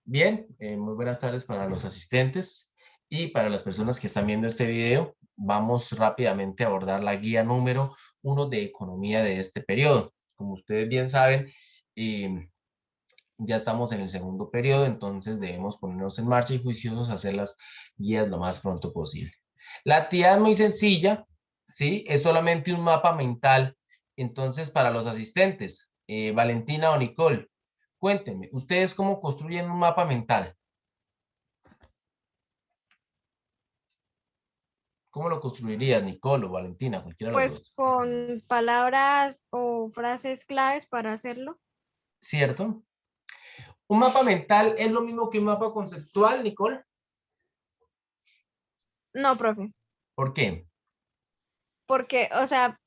Bien, muy buenas tardes para los asistentes y para las personas que están viendo este video. Vamos rápidamente a abordar la guía número 1 de economía de este periodo. Como ustedes bien saben, ya estamos en el segundo periodo, entonces debemos ponernos en marcha y juiciosos a hacer las guías lo más pronto posible. La actividad es muy sencilla, ¿sí? Es solamente un mapa mental. Entonces, para los asistentes, Valentina o Nicole, cuéntenme, ¿ustedes cómo construyen un mapa mental? ¿Cómo lo construirías, Nicole o Valentina, cualquiera de los Pues dos? con palabras o frases claves para hacerlo. ¿Cierto? ¿Un mapa mental es lo mismo que un mapa conceptual, Nicole? No, profe, ¿Por qué? porque, o sea,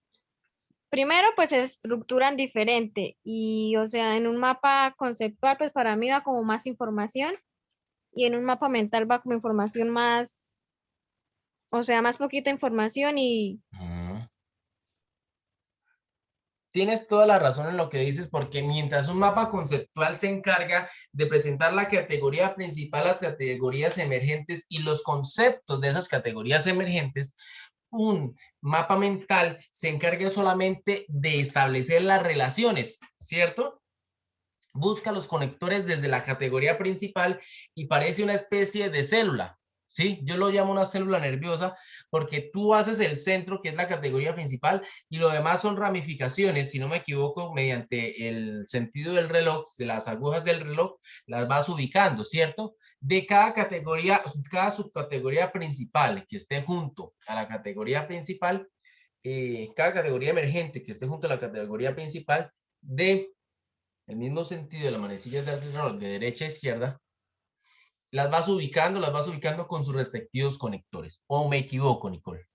primero pues se estructuran diferente y, o sea, en un mapa conceptual pues para mí va como más información y en un mapa mental va como información más, o sea, más poquita información y Ujú. Tienes toda la razón en lo que dices, porque mientras un mapa conceptual se encarga de presentar la categoría principal, las categorías emergentes y los conceptos de esas categorías emergentes, un mapa mental se encarga solamente de establecer las relaciones, ¿cierto? Busca los conectores desde la categoría principal y parece una especie de célula, ¿sí? Yo lo llamo una célula nerviosa porque tú haces el centro, que es la categoría principal, y lo demás son ramificaciones, si no me equivoco, mediante el sentido del reloj, de las agujas del reloj, las vas ubicando, ¿cierto? De cada categoría, cada subcategoría principal que esté junto a la categoría principal, cada categoría emergente que esté junto a la categoría principal, de el mismo sentido de las manecillas del reloj de derecha a izquierda, las vas ubicando con sus respectivos conectores. ¿O me equivoco, Nicole?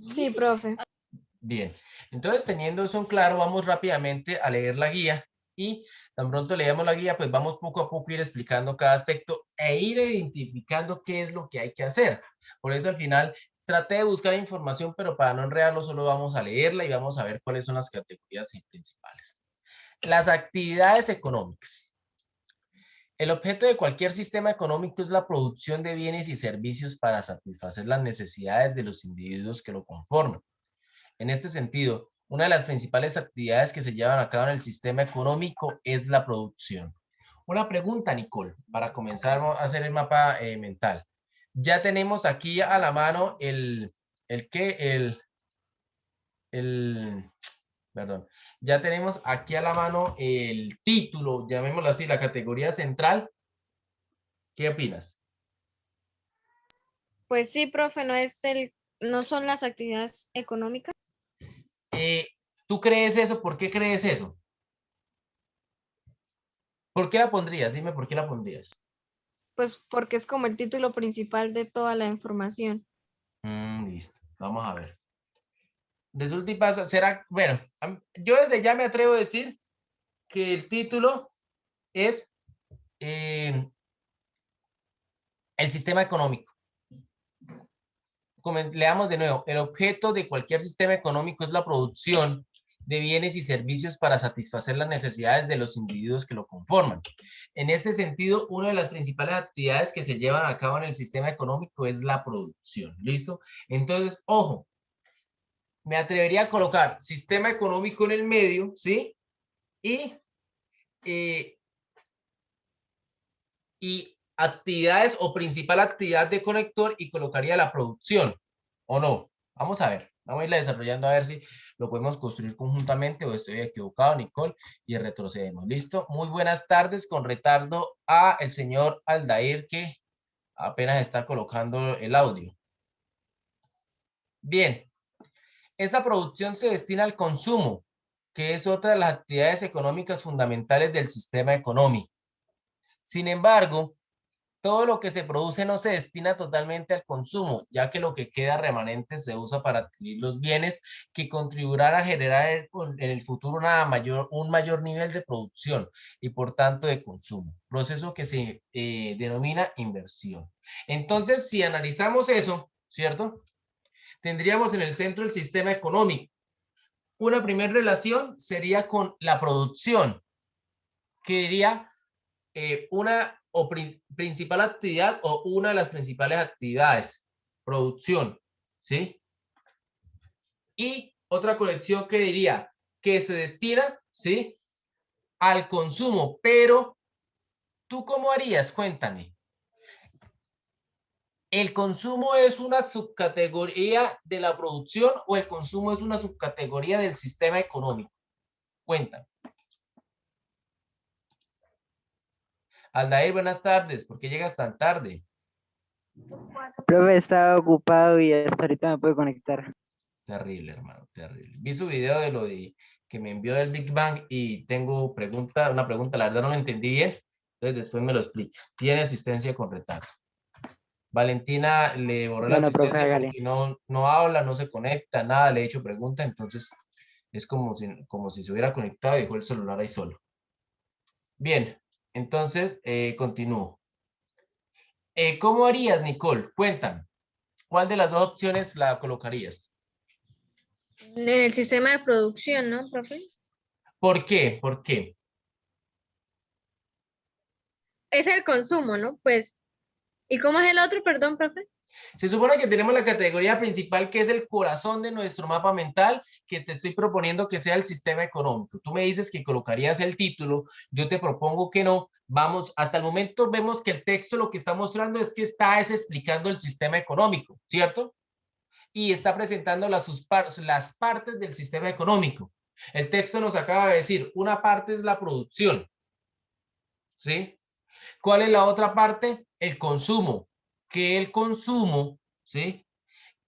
sí, profe. Bien, entonces teniendo eso en claro, vamos rápidamente a leer la guía y tan pronto leamos la guía, pues vamos poco a poco a ir explicando cada aspecto e ir identificando qué es lo que hay que hacer. Por eso al final traté de buscar información, pero para no enredarlo solo vamos a leerla y vamos a ver cuáles son las categorías principales. Las actividades económicas. El objeto de cualquier sistema económico es la producción de bienes y servicios para satisfacer las necesidades de los individuos que lo conforman. En este sentido, una de las principales actividades que se llevan a cabo en el sistema económico es la producción. Una pregunta, Nicole, para comenzar a hacer el mapa mental. Ya tenemos aquí a la mano el que, el, perdón, ya tenemos aquí a la mano el título, llamémoslo así, la categoría central. ¿Qué opinas? Pues sí, profe, no son las actividades económicas, Eh, ¿Tú crees eso? ¿Por qué crees eso? ¿Por qué la pondrías? Dime por qué la pondrías. pues porque es como el título principal de toda la información. Listo, vamos a ver. Resulta y pasa, será, bueno, yo desde ya me atrevo a decir que el título es el sistema económico. Leamos de nuevo, el objeto de cualquier sistema económico es la producción de bienes y servicios para satisfacer las necesidades de los individuos que lo conforman. En este sentido, una de las principales actividades que se llevan a cabo en el sistema económico es la producción. ¿Listo? Entonces, ojo, me atrevería a colocar sistema económico en el medio, ¿sí? Y, eh, y actividades o principal actividad de conector y colocaría la producción, ¿o no? Vamos a ver, vamos a irla desarrollando a ver si lo podemos construir conjuntamente o estoy equivocado, Nicole, y retrocedemos. ¿Listo? Muy buenas tardes, con retardo a el señor Aldair que apenas está colocando el audio. Bien, esa producción se destina al consumo, que es otra de las actividades económicas fundamentales del sistema económico. Sin embargo, todo lo que se produce no se destina totalmente al consumo, ya que lo que queda remanente se usa para adquirir los bienes que contribuirán a generar en el futuro un mayor nivel de producción y por tanto de consumo, proceso que se denomina inversión. Entonces, si analizamos eso, ¿cierto? Tendríamos en el centro el sistema económico. Una primera relación sería con la producción, que diría una o principal actividad o una de las principales actividades, producción, ¿sí? Y otra colección que diría que se destina, ¿sí? Al consumo, pero ¿tú cómo harías? Cuéntame. ¿El consumo es una subcategoría de la producción o el consumo es una subcategoría del sistema económico? Cuéntame. Aldair, buenas tardes. ¿Por qué llegas tan tarde? Profe, estaba ocupado y hasta ahorita me puedo conectar. Terrible, hermano, terrible. Vi su video de lo de que me envió del Big Bang y tengo una pregunta, la verdad no lo entendí bien, entonces después me lo explica. Tiene asistencia con retardo. Valentina le borró la Bueno, profe, asistencia hágale. porque no habla, no se conecta, nada, le he hecho pregunta, entonces es como si se hubiera conectado y dejó el celular ahí solo. Bien, entonces continúo. ¿Cómo harías, Nicole? Cuéntame. ¿Cuál de las dos opciones la colocarías? En el sistema de producción, ¿no, profe? ¿Por qué? ¿Por qué? Es el consumo, ¿no? Pues, ¿y cómo es el otro, perdón, profe? Se supone que tenemos la categoría principal que es el corazón de nuestro mapa mental, que te estoy proponiendo que sea el sistema económico. Tú me dices que colocarías el título, yo te propongo que no. Vamos, hasta el momento vemos que el texto lo que está mostrando es que es explicando el sistema económico, ¿cierto? Y está presentando las partes del sistema económico. El texto nos acaba de decir, una parte es la producción, ¿sí? ¿Cuál es la otra parte? El consumo. Que el consumo, ¿sí?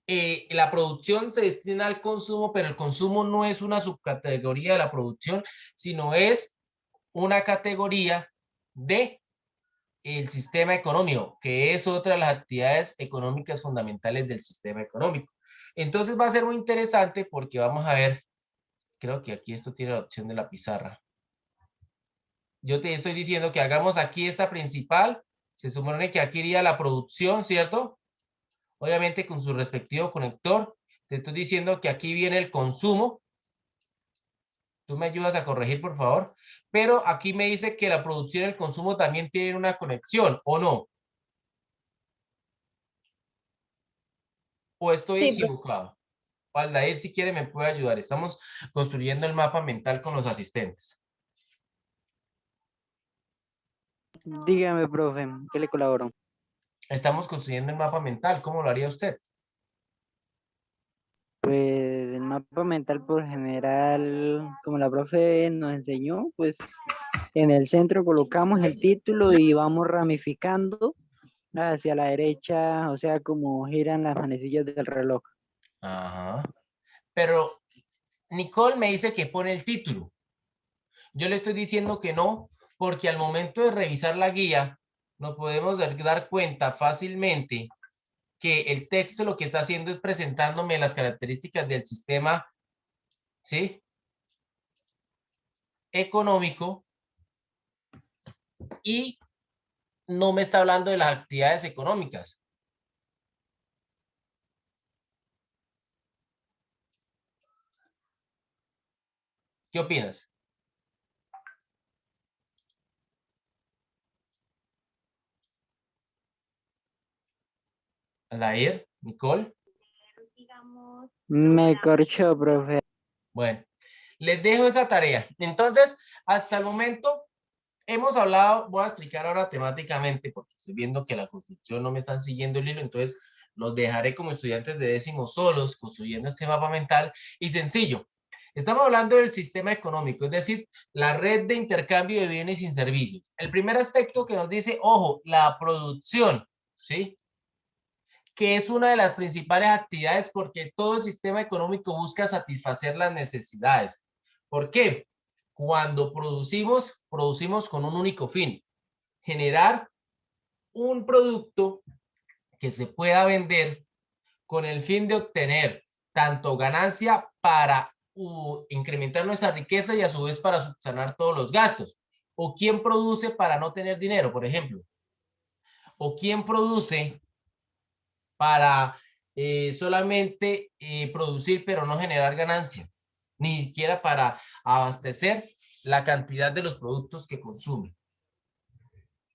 La producción se destina al consumo, pero el consumo no es una subcategoría de la producción, sino es una categoría de el sistema económico, que es otra de las actividades económicas fundamentales del sistema económico. Entonces va a ser muy interesante porque vamos a ver, creo que aquí esto tiene la opción de la pizarra. Yo te estoy diciendo que hagamos aquí esta principal, se supone que aquí iría la producción, ¿cierto? Obviamente con su respectivo conector. Te estoy diciendo que aquí viene el consumo. Tú me ayudas a corregir, por favor. Pero aquí me dice que la producción y el consumo también tienen una conexión, ¿o no? ¿O estoy Sí, profe. equivocado? Aldair, si quiere, me puede ayudar. Estamos construyendo el mapa mental con los asistentes. Dígame, profe, ¿qué le colaboro? Estamos construyendo el mapa mental. ¿Cómo lo haría usted? Pues el mapa mental por general, como la profe nos enseñó, pues en el centro colocamos el título y vamos ramificando hacia la derecha, o sea, como giran las manecillas del reloj. Ajá. Pero Nicole me dice que pone el título. Yo le estoy diciendo que no, porque al momento de revisar la guía, nos podemos dar cuenta fácilmente que el texto lo que está haciendo es presentándome las características del sistema, ¿sí? Económico y no me está hablando de las actividades económicas. ¿Qué opinas? Alair, Nicole. Me corchó, profe. Bueno, les dejo esa tarea. Entonces, hasta el momento hemos hablado, voy a explicar ahora temáticamente, porque estoy viendo que la construcción no me están siguiendo el hilo, entonces los dejaré como estudiantes de décimo solos, construyendo este mapa mental y sencillo. Estamos hablando del sistema económico, es decir, la red de intercambio de bienes y servicios. El primer aspecto que nos dice, ojo, la producción, ¿sí? Que es una de las principales actividades porque todo el sistema económico busca satisfacer las necesidades. ¿Por qué? Cuando producimos, producimos con un único fin, generar un producto que se pueda vender con el fin de obtener tanto ganancia para incrementar nuestra riqueza y a su vez para subsanar todos los gastos. ¿O quién produce para no tener dinero, por ejemplo? ¿O quién produce para solamente producir pero no generar ganancia? Ni siquiera para abastecer la cantidad de los productos que consume.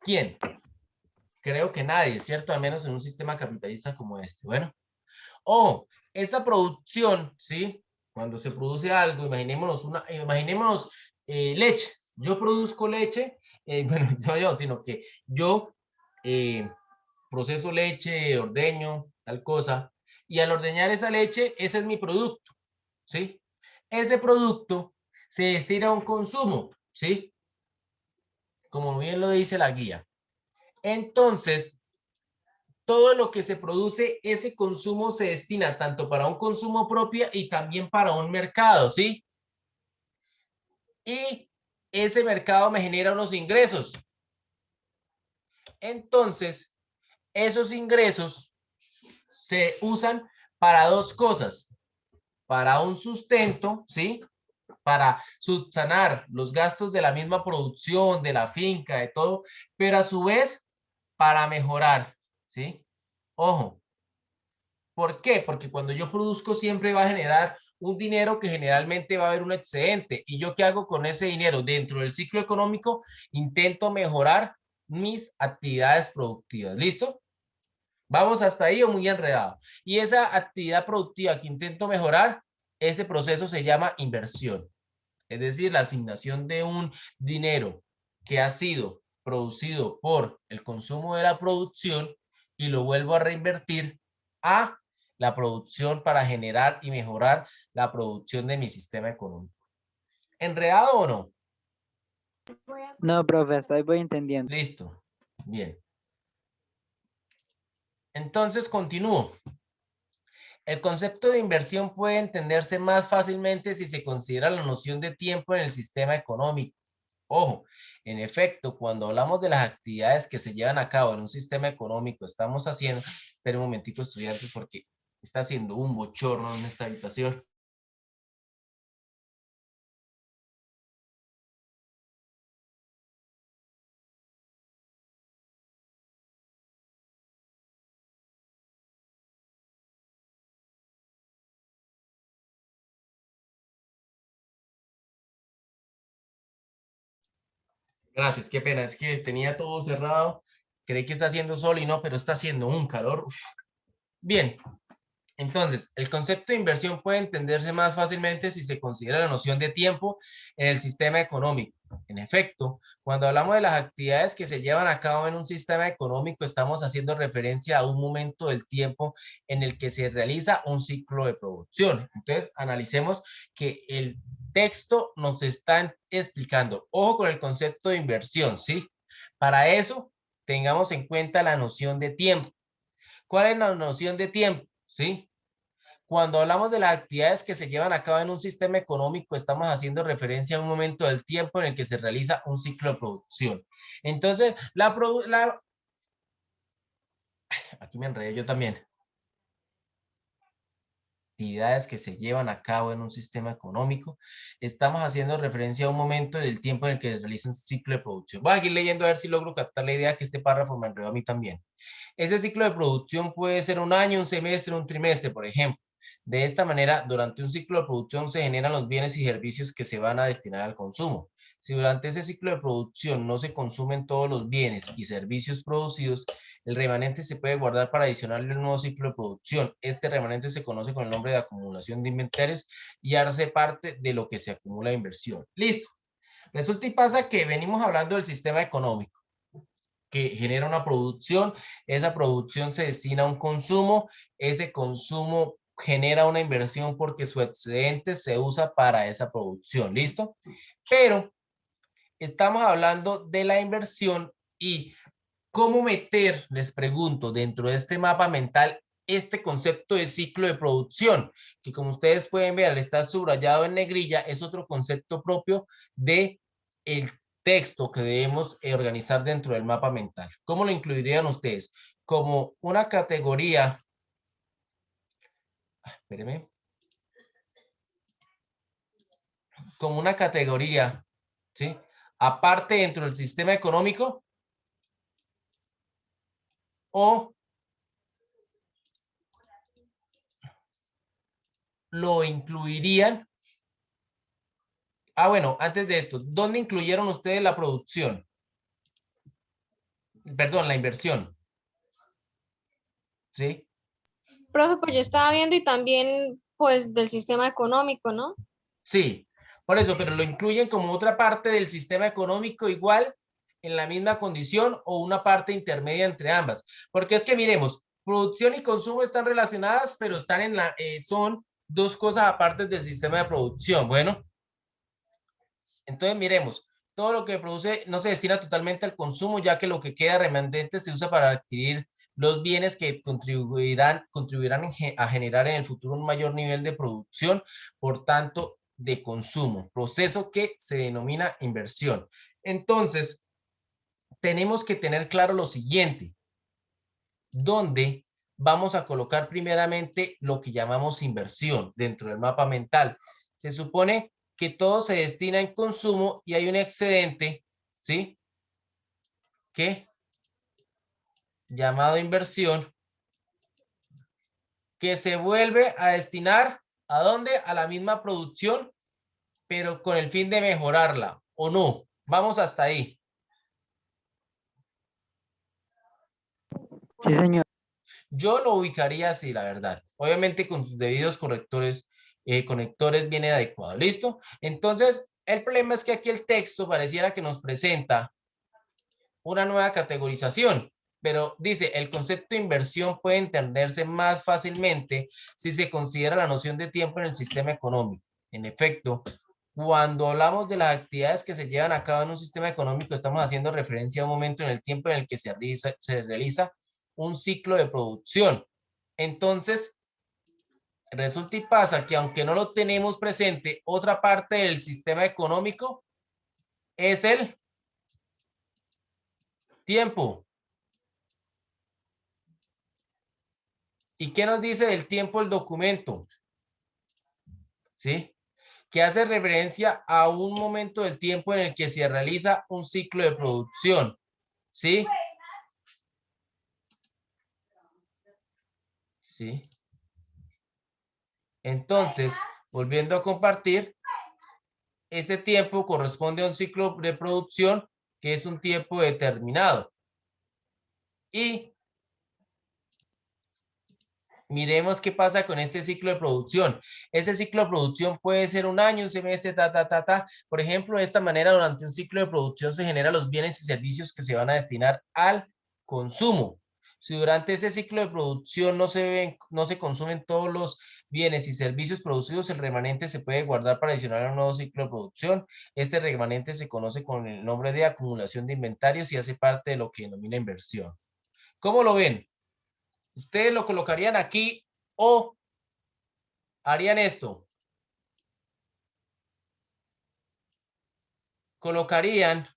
¿Quién? Creo que nadie, ¿cierto? Al menos en un sistema capitalista como este. Bueno, ojo, esta producción, ¿sí? Cuando se produce algo, imaginémonos leche. Yo produzco leche, bueno, yo, sino que yo eh, proceso leche, ordeño, tal cosa, y al ordeñar esa leche, ese es mi producto, ¿sí? Ese producto se destina a un consumo, ¿sí? Como bien lo dice la guía. Entonces, todo lo que se produce, ese consumo se destina tanto para un consumo propio y también para un mercado, ¿sí? Y ese mercado me genera unos ingresos. Entonces, esos ingresos se usan para dos cosas. Para un sustento, ¿sí? Para subsanar los gastos de la misma producción, de la finca, de todo, pero a su vez para mejorar, ¿sí? Ojo, ¿por qué? Porque cuando yo produzco siempre va a generar un dinero que generalmente va a haber un excedente. ¿Y yo qué hago con ese dinero? Dentro del ciclo económico intento mejorar mis actividades productivas. ¿Listo? Vamos hasta ahí o muy enredado. Y esa actividad productiva que intento mejorar, ese proceso se llama inversión. Es decir, la asignación de un dinero que ha sido producido por el consumo de la producción y lo vuelvo a reinvertir a la producción para generar y mejorar la producción de mi sistema económico. ¿Enredado o no? No, profe, voy entendiendo. Listo. Bien. Entonces continúo. El concepto de inversión puede entenderse más fácilmente si se considera la noción de tiempo en el sistema económico. Ojo, en efecto, cuando hablamos de las actividades que se llevan a cabo en un sistema económico, estamos haciendo, esperen un momentico, estudiantes, porque está haciendo un bochorno en esta habitación. Gracias, qué pena, es que tenía todo cerrado, creí que está haciendo sol y no, pero está haciendo un calor. Uf. Bien, entonces, el concepto de inversión puede entenderse más fácilmente si se considera la noción de tiempo en el sistema económico. En efecto, cuando hablamos de las actividades que se llevan a cabo en un sistema económico, estamos haciendo referencia a un momento del tiempo en el que se realiza un ciclo de producción. Entonces, analicemos que el texto nos está explicando, ojo con el concepto de inversión, ¿sí? Para eso, tengamos en cuenta la noción de tiempo. ¿Cuál es la noción de tiempo? ¿Sí? Cuando hablamos de las actividades que se llevan a cabo en un sistema económico, estamos haciendo referencia a un momento del tiempo en el que se realiza un ciclo de producción. Entonces, aquí me enredé yo también. Actividades que se llevan a cabo en un sistema económico, estamos haciendo referencia a un momento del tiempo en el que se realiza un ciclo de producción. Voy a seguir leyendo a ver si logro captar la idea que este párrafo me enredó a mí también. Ese ciclo de producción puede ser un año, un semestre, un trimestre, por ejemplo. De esta manera, durante un ciclo de producción se generan los bienes y servicios que se van a destinar al consumo. Si durante ese ciclo de producción no se consumen todos los bienes y servicios producidos, el remanente se puede guardar para adicionarle un nuevo ciclo de producción. Este remanente se conoce con el nombre de acumulación de inventarios y hace parte de lo que se acumula de inversión. Listo. Resulta y pasa que venimos hablando del sistema económico que genera una producción, esa producción se destina a un consumo, ese consumo genera una inversión porque su excedente se usa para esa producción, ¿listo? Pero estamos hablando de la inversión y cómo meter, les pregunto, dentro de este mapa mental este concepto de ciclo de producción, que como ustedes pueden ver, al estar subrayado en negrilla, es otro concepto propio de el texto que debemos organizar dentro del mapa mental. ¿Cómo lo incluirían ustedes? Como una categoría, espérenme, como una categoría, ¿sí? Aparte dentro del sistema económico o lo incluirían. Ah, bueno, antes de esto, ¿dónde incluyeron ustedes la producción? Perdón, la inversión. ¿Sí? Profe, pues yo estaba viendo y también pues del sistema económico, ¿no? Sí, por eso, pero lo incluyen como otra parte del sistema económico igual en la misma condición o una parte intermedia entre ambas. Porque es que miremos, producción y consumo están relacionadas, pero están son dos cosas aparte del sistema de producción. Bueno, entonces miremos, todo lo que produce no se destina totalmente al consumo, ya que lo que queda remanente se usa para adquirir los bienes que contribuirán a generar en el futuro un mayor nivel de producción, por tanto, de consumo, proceso que se denomina inversión. Entonces, tenemos que tener claro lo siguiente, donde vamos a colocar primeramente lo que llamamos inversión dentro del mapa mental. Se supone que todo se destina en consumo y hay un excedente, ¿sí? Que llamado inversión, que se vuelve a destinar ¿a dónde? A la misma producción, pero con el fin de mejorarla, ¿o no? Vamos hasta ahí. Sí, señor. Yo lo ubicaría así, la verdad. Obviamente con sus debidos conectores viene adecuado. ¿Listo? Entonces, el problema es que aquí el texto pareciera que nos presenta una nueva categorización, pero dice, el concepto de inversión puede entenderse más fácilmente si se considera la noción de tiempo en el sistema económico. En efecto, cuando hablamos de las actividades que se llevan a cabo en un sistema económico, estamos haciendo referencia a un momento en el tiempo en el que se realiza un ciclo de producción. Entonces, resulta y pasa que aunque no lo tenemos presente, otra parte del sistema económico es el tiempo. ¿Y qué nos dice del tiempo el documento? ¿Sí? Que hace referencia a un momento del tiempo en el que se realiza un ciclo de producción. ¿Sí? Sí. Entonces, volviendo a compartir, ese tiempo corresponde a un ciclo de producción que es un tiempo determinado. Y miremos qué pasa con este ciclo de producción. Ese ciclo de producción puede ser un año, un semestre, ta. Por ejemplo, de esta manera, durante un ciclo de producción se generan los bienes y servicios que se van a destinar al consumo. Si durante ese ciclo de producción no se consumen todos los bienes y servicios producidos, el remanente se puede guardar para adicionar a un nuevo ciclo de producción. Este remanente se conoce con el nombre de acumulación de inventarios y hace parte de lo que denomina inversión. ¿Cómo lo ven? ¿Ustedes lo colocarían aquí o harían esto? Colocarían.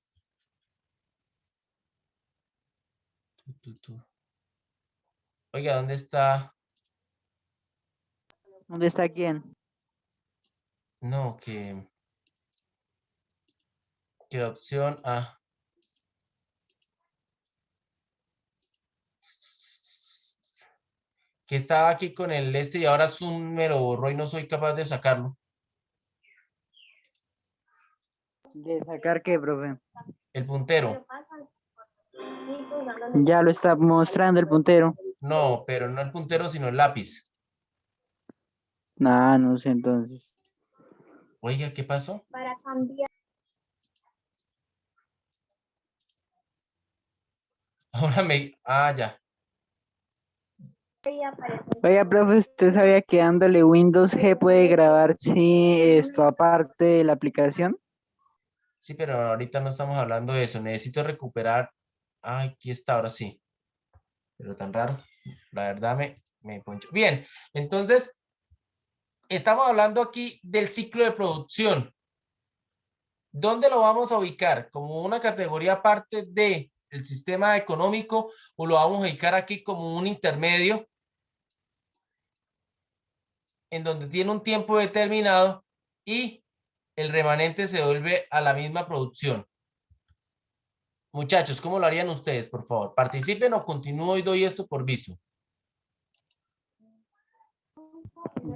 Oiga, ¿dónde está? ¿Dónde está quién? No, que la opción A. Que estaba aquí con el este y ahora Zoom me lo borró y no soy capaz de sacarlo. ¿De sacar qué, profe? El puntero. Ya lo está mostrando el puntero. No, pero no el puntero, sino el lápiz. Nah, no sé entonces. Oiga, ¿qué pasó? Para cambiar. Ahora Ah, ya. Oiga, profe, ¿usted sabía que dándole Windows G puede grabar sí, esto aparte de la aplicación? Sí, pero ahorita no estamos hablando de eso. Necesito recuperar. Ah, aquí está, ahora sí. Pero tan raro. La verdad me poncho. Bien, entonces estamos hablando aquí del ciclo de producción. ¿Dónde lo vamos a ubicar? ¿Como una categoría aparte del sistema económico o lo vamos a ubicar aquí como un intermedio en donde tiene un tiempo determinado y el remanente se vuelve a la misma producción? Muchachos, ¿cómo lo harían ustedes, por favor? ¿Participen o continúo y doy esto por visto?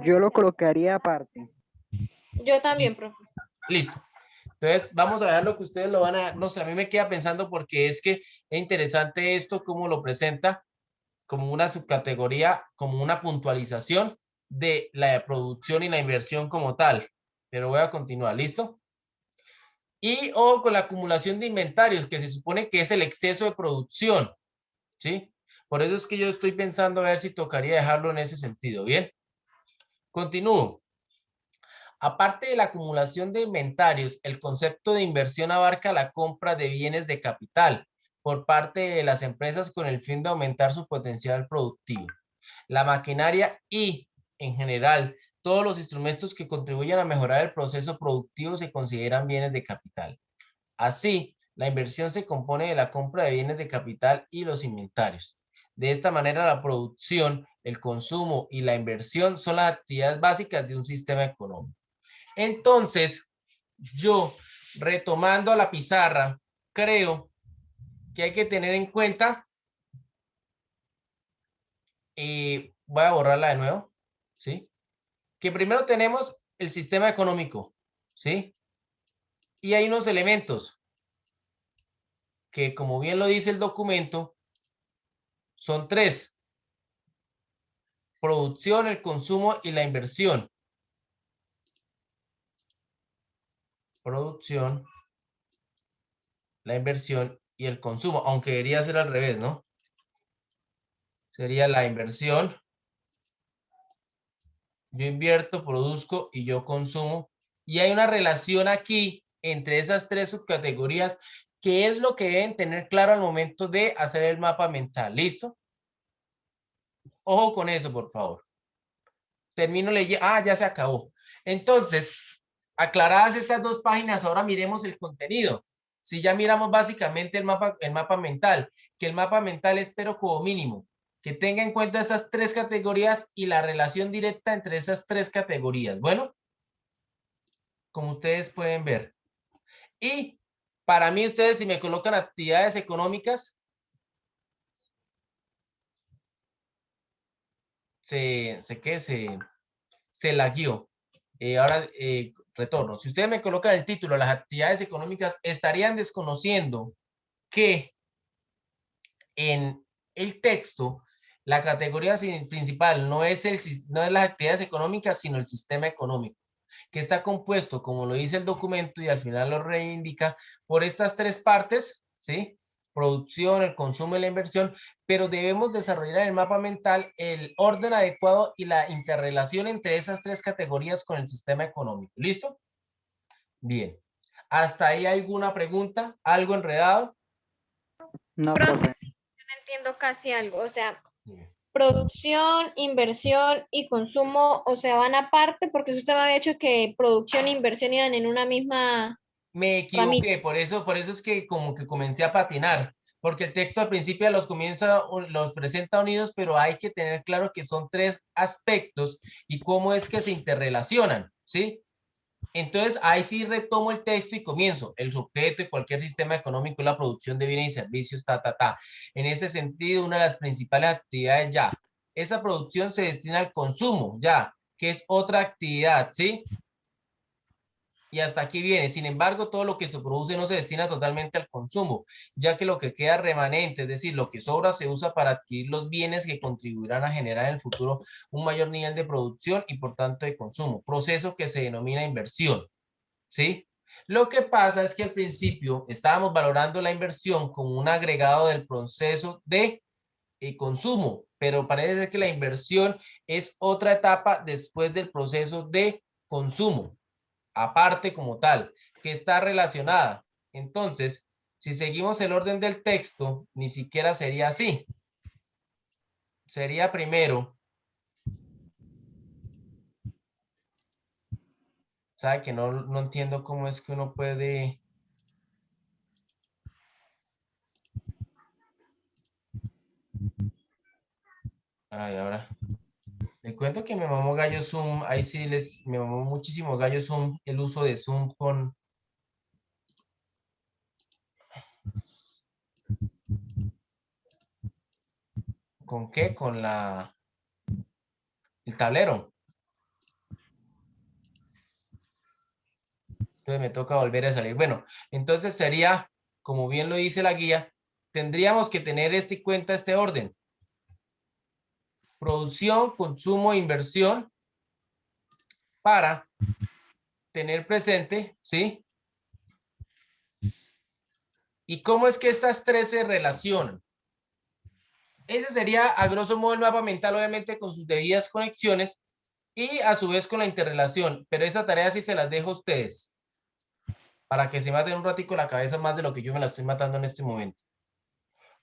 Yo lo colocaría aparte. Yo también, profe. Listo. Entonces, vamos a ver lo que ustedes lo van a, no sé, a mí me queda pensando porque es que es interesante esto, cómo lo presenta como una subcategoría, como una puntualización de la producción y la inversión como tal. Pero voy a continuar, ¿listo? Y o con la acumulación de inventarios, que se supone que es el exceso de producción, ¿sí? Por eso es que yo estoy pensando a ver si tocaría dejarlo en ese sentido, ¿bien? Continúo. Aparte de la acumulación de inventarios, el concepto de inversión abarca la compra de bienes de capital por parte de las empresas con el fin de aumentar su potencial productivo. La maquinaria y, en general, todos los instrumentos que contribuyen a mejorar el proceso productivo se consideran bienes de capital. Así, la inversión se compone de la compra de bienes de capital y los inventarios. De esta manera, la producción, el consumo y la inversión son las actividades básicas de un sistema económico. Entonces, yo, retomando a la pizarra, creo que hay que tener en cuenta, voy a borrarla de nuevo, ¿sí? Que primero tenemos el sistema económico, ¿sí? Y hay unos elementos que, como bien lo dice el documento, son tres: producción, el consumo y la inversión. Producción, la inversión y el consumo, aunque debería ser al revés, ¿no? Sería la inversión, yo invierto, produzco y yo consumo. Y hay una relación aquí entre esas tres subcategorías, que es lo que deben tener claro al momento de hacer el mapa mental. ¿Listo? Ojo con eso, por favor. Termino leyendo. Ah, ya se acabó. Entonces, aclaradas estas dos páginas, ahora miremos el contenido. Si ya miramos básicamente el mapa mental, que el mapa mental espero como mínimo que tenga en cuenta estas tres categorías y la relación directa entre esas tres categorías. Bueno, como ustedes pueden ver. Y para mí, ustedes, si me colocan actividades económicas, se la guió. Ahora retorno. Si ustedes me colocan el título, las actividades económicas, estarían desconociendo que en el texto la categoría principal no es las actividades económicas, sino el sistema económico, que está compuesto, como lo dice el documento y al final lo reivindica, por estas tres partes, ¿sí? Producción, el consumo y la inversión, pero debemos desarrollar en el mapa mental el orden adecuado y la interrelación entre esas tres categorías con el sistema económico. ¿Listo? Bien. ¿Hasta ahí alguna pregunta? ¿Algo enredado? No, Profe, profe. no entiendo casi algo. O sea, Bien. producción, inversión y consumo, o sea, van aparte, porque usted me había dicho que producción e inversión iban en una misma Me ramita. equivoqué, por eso es que como que comencé a patinar, porque el texto al principio los presenta unidos, pero hay que tener claro que son tres aspectos y cómo es que se interrelacionan, ¿sí? Entonces, ahí sí retomo el texto y comienzo. El sujeto de cualquier sistema económico es la producción de bienes y servicios, ta. En ese sentido, una de las principales actividades ya. Esa producción se destina al consumo, ya, que es otra actividad, ¿sí? Y hasta aquí viene. Sin embargo, todo lo que se produce no se destina totalmente al consumo, ya que lo que queda remanente, es decir, lo que sobra, se usa para adquirir los bienes que contribuirán a generar en el futuro un mayor nivel de producción y por tanto de consumo, proceso que se denomina inversión, ¿sí? Lo que pasa es que al principio estábamos valorando la inversión como un agregado del proceso de consumo, pero parece que la inversión es otra etapa después del proceso de consumo, aparte como tal, que está relacionada. Entonces, si seguimos el orden del texto, ni siquiera sería así. Sería primero, ¿sabe? Que no entiendo cómo es que uno puede... Ay, ahora... Le cuento que me mamó gallo Zoom, ahí sí me mamó muchísimo gallo Zoom, el uso de Zoom ¿con qué? Con el tablero. Entonces me toca volver a salir. Bueno, entonces sería, como bien lo dice la guía, tendríamos que tener en cuenta este orden. Producción, consumo, inversión, para tener presente, ¿sí? ¿Y cómo es que estas tres se relacionan? Ese sería, a grosso modo, el mapa mental, obviamente con sus debidas conexiones y a su vez con la interrelación. Pero esa tarea sí se las dejo a ustedes, para que se maten un ratico la cabeza más de lo que yo me la estoy matando en este momento.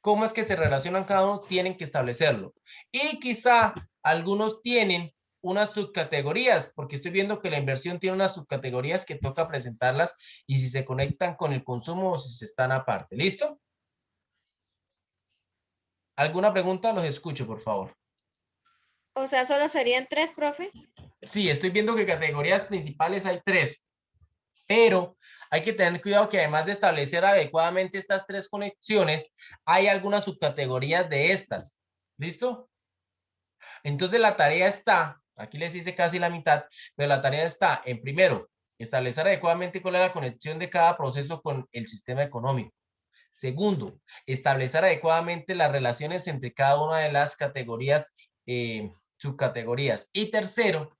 ¿Cómo es que se relacionan cada uno? Tienen que establecerlo. Y quizá algunos tienen unas subcategorías, porque estoy viendo que la inversión tiene unas subcategorías que toca presentarlas y si se conectan con el consumo o si se están aparte. ¿Listo? ¿Alguna pregunta? Los escucho, por favor. O sea, solo serían 3, profe. Sí, estoy viendo que categorías principales hay 3, pero hay que tener cuidado que además de establecer adecuadamente estas 3 conexiones, hay algunas subcategorías de estas. ¿Listo? Entonces la tarea está, aquí les hice casi la mitad, pero la tarea está en primero, establecer adecuadamente cuál es la conexión de cada proceso con el sistema económico. Segundo, establecer adecuadamente las relaciones entre cada una de las categorías, subcategorías. Y tercero,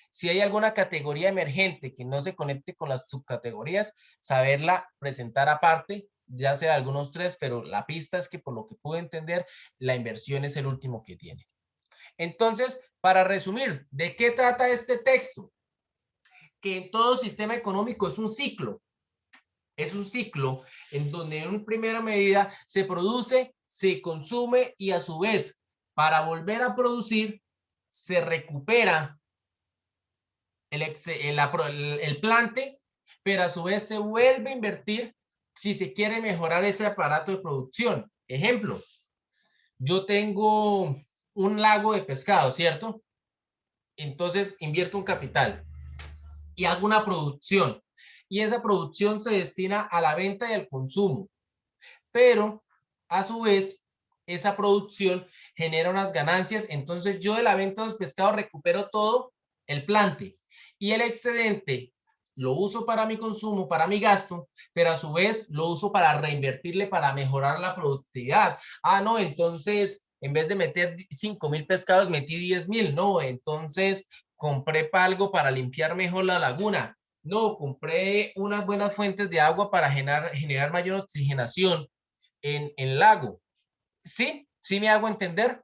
si hay alguna categoría emergente que no se conecte con las subcategorías, saberla presentar aparte, ya sea algunos 3, pero la pista es que por lo que pude entender, la inversión es el último que tiene. Entonces, para resumir, ¿de qué trata este texto? Que en todo sistema económico es un ciclo. Es un ciclo en donde en primera medida se produce, se consume y a su vez, para volver a producir, se recupera el plante, pero a su vez se vuelve a invertir si se quiere mejorar ese aparato de producción. Ejemplo, yo tengo un lago de pescado, ¿cierto? Entonces invierto un capital y hago una producción. Y esa producción se destina a la venta y al consumo. Pero a su vez, esa producción genera unas ganancias. Entonces yo de la venta de los pescados recupero todo el plante. Y el excedente lo uso para mi consumo, para mi gasto, pero a su vez lo uso para reinvertirle, para mejorar la productividad. Ah, no, entonces en vez de meter 5,000 pescados, metí 10,000. No, entonces compré algo para limpiar mejor la laguna. No, compré unas buenas fuentes de agua para generar mayor oxigenación en el lago. ¿Sí? ¿Sí me hago entender?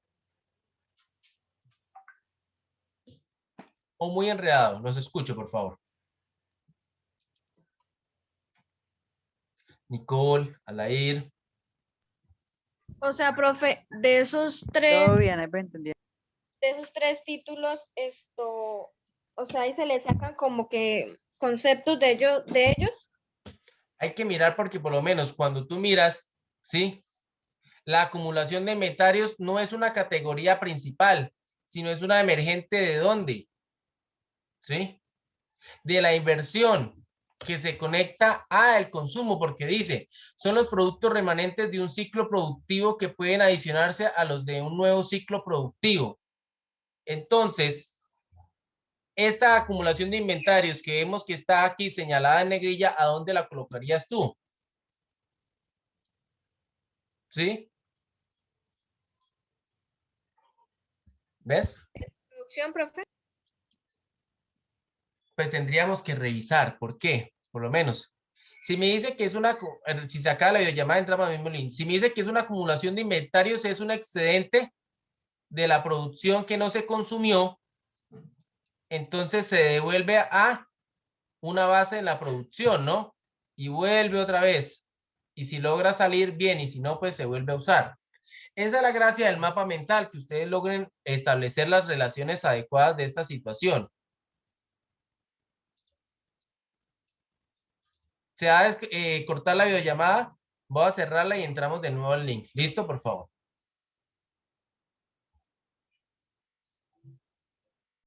¿O muy enredado? Los escucho, por favor. Nicole, Alair. O sea, profe, Todo bien, ahí entendí. de esos 3 títulos, o sea, ahí se le sacan como que conceptos de ellos. Hay que mirar porque por lo menos cuando tú miras, ¿sí? La acumulación de inventarios no es una categoría principal, sino es una emergente ¿de dónde? ¿Sí? De la inversión que se conecta al consumo, porque dice, son los productos remanentes de un ciclo productivo que pueden adicionarse a los de un nuevo ciclo productivo. Entonces, esta acumulación de inventarios que vemos que está aquí señalada en negrilla, ¿a dónde la colocarías tú? ¿Sí? ¿Ves? Producción, profe. Pues tendríamos que revisar. ¿Por qué? Por lo menos. Si me dice que es si se acaba la videollamada, entramos al mismo link. Si me dice que es una acumulación de inventarios, es un excedente de la producción que no se consumió, entonces se devuelve a una base en la producción, ¿no? Y vuelve otra vez. Y si logra salir bien y si no, pues se vuelve a usar. Esa es la gracia del mapa mental, que ustedes logren establecer las relaciones adecuadas de esta situación. Se va a cortar la videollamada, voy a cerrarla y entramos de nuevo al link. ¿Listo? Por favor.